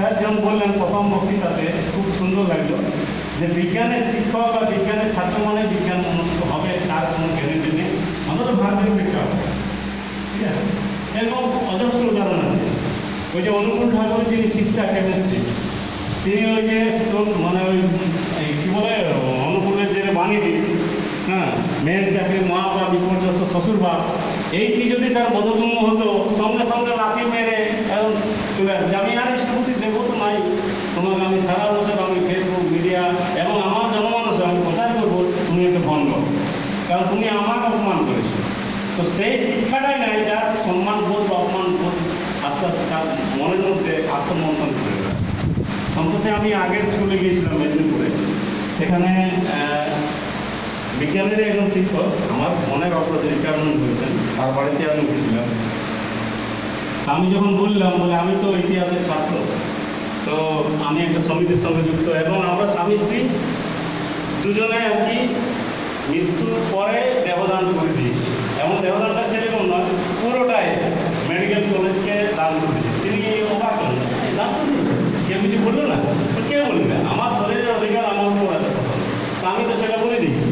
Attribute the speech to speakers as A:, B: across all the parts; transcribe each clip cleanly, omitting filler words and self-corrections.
A: Sir যেমন বললেন প্রথম বক্তৃতাতে খুব সুন্দর লাগলো যে বিজ্ঞানের শিক্ষক বা বিজ্ঞানের ছাত্র মানে বিজ্ঞান মনস্ক হবে তার কোনো গ্যারেন্টি নেই, অন্তত ভারতীয় প্রেক্ষা হবে। ঠিক আছে, এবং অজস্র উদাহরণ আছে। ওই যে অনুকূল ঠাকুরের যিনি শিক্ষা কেমিস্ট্রি, তিনি ওই যে মানে ওই কী বলে অনুকূলের যে বাণীটি, হ্যাঁ, মেয়ের চাকরি মা বা বিপর্যস্ত শ্বশুরবাপ, এইটি যদি তার বোধগম্য হতো সঙ্গে সঙ্গে লাথি মেরে এবং চলে আসবে। আমি আর ইষ্টপতি দেবো তো নাই, তোমাকে আমি সারা বছর আমি ফেসবুক মিডিয়া এবং আমার জনমানসে আমি প্রচার করবো তুমি একটা ভণ্ড, কারণ তুমি আমাকে অপমান করেছো। তো সেই শিক্ষাটাই নাই যার সম্মান বোধ বা অপমান বোধ আস্তে আস্তে তার মনের মধ্যে আত্মমন্থন করে দেয়। সম্প্রতি আমি আগের স্কুলে গিয়েছিলাম মেদিনীপুরে, সেখানে বিজ্ঞানের একজন শিক্ষক আমার অনেক অগ্রজ রিটায়ারমেন্ট হয়েছেন, তার বাড়িতে আমি উঠেছিলাম। আমি যখন বললাম বলে আমি তো ইতিহাসের ছাত্র, তো আমি একটা সমিতির সঙ্গে যুক্ত এবং আমরা স্বামী স্ত্রী দুজনে আর কি মৃত্যুর পরে দেহদান করে দিয়েছি, এবং দেহদানটা সেরকম নয়, পুরোটাই মেডিকেল কলেজকে দান করে দিয়েছি। তিনি অবাক করলেন, দান করে দিয়েছেন, কেউ কিছু বললো না? কে বলবে? আমার শরীরের অধিকার আমার উপর আছে প্রথম, তা আমি তো সেটা বলে দিয়েছি।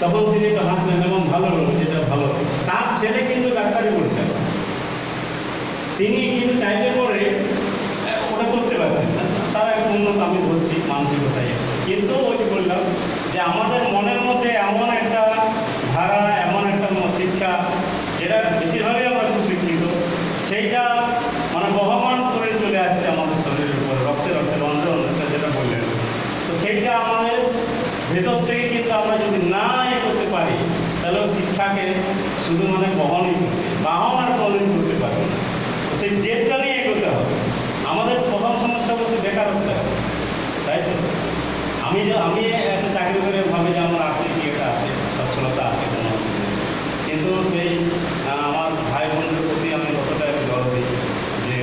A: তখন তিনি একটু হাসলেন এবং ভালো হলো, যেটা ভালো। তার ছেলে কিন্তু ডাক্তারি পড়ছে, তিনি কিন্তু চাইলে পরে ওটা করতে পারবেন, তারা একটু উন্নত আমি বলছি মানসিকতায়। কিন্তু ওই বললাম যে আমাদের মনের মধ্যে এমন একটা ধারা, এমন একটা শিক্ষা যেটা বেশিরভাগই আমরা কুশিক্ষিত, সেইটা মানে বহমান করে চলে আসছে আমাদের শরীরের উপরে, রক্তে রক্তে রন্ধে রন্ধে, যেটা বললেন। তো সেইটা আমাদের ভেতর থেকে কিন্তু আমরা যদি না করতে পারি, তাহলে শিক্ষাকে শুধু মানে বহনই করতে, বাহন আর বহনই করতে পারবো না। তো সেই জেদটা নিয়ে এগোতে হবে। আমাদের প্রথম সমস্যা বসে বেকার হতে হবে, তাই তো? আমি একটা চাকরি করে ভাবি যে আমার আর্থিক ইয়েটা আছে, সচ্ছলতা আছে, কোনো অসুবিধা নেই, কিন্তু সেই আমার ভাই বোনদের প্রতি আমি কতটা জল দিই যে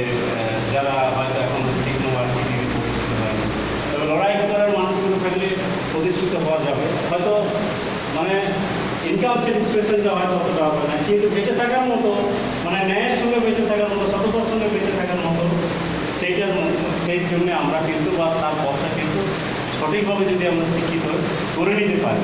A: যারা হয়তো এখন ঠিক মোবাইল টিভি প্রতিষ্ঠিত হয়নি। তবে লড়াই করার মানসিকতা থাকলে প্রতিষ্ঠিত হওয়া যাবে, হয়তো মানে ইনকাম স্যাটিসফ্যাকশনটা হয়তো অতটা হবে না, কিন্তু বেঁচে থাকার মতো, মানে ন্যায়ের সঙ্গে বেঁচে থাকার মতো, সততার সঙ্গে বেঁচে থাকার মতো, সেই জন্যে আমরা কিন্তু বা তার পথটা কিন্তু সঠিকভাবে যদি আমরা শিক্ষিত করে নিতে পারি,